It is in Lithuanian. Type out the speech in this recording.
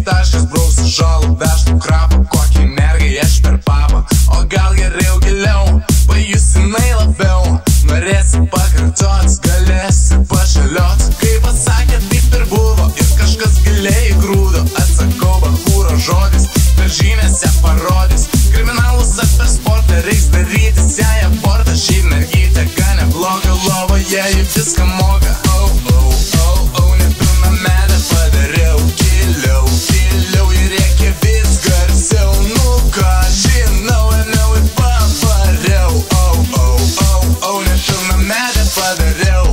taškas, brausiu žalų, vežtų krapą, kokį mergai aš per papą. O gal geriau giliau, pajusinai labiau, norėsi pakartots, galėsi pašaliot. Kaip atsakė, taip ir buvo, ir kažkas giliai grūdo. Atsakau, bakūro žodis, per žymėse parodys. Kriminalus apie sportą reiks darytis, jei abortą šiaip mergytė, gan nebloga lovoje, ji viską moka. Nepilnametę padariau, giliau, giliau ir reikia vis garsiau. Nu ką, žinau, ėmiau ir pavariau. Nepilnametę padariau.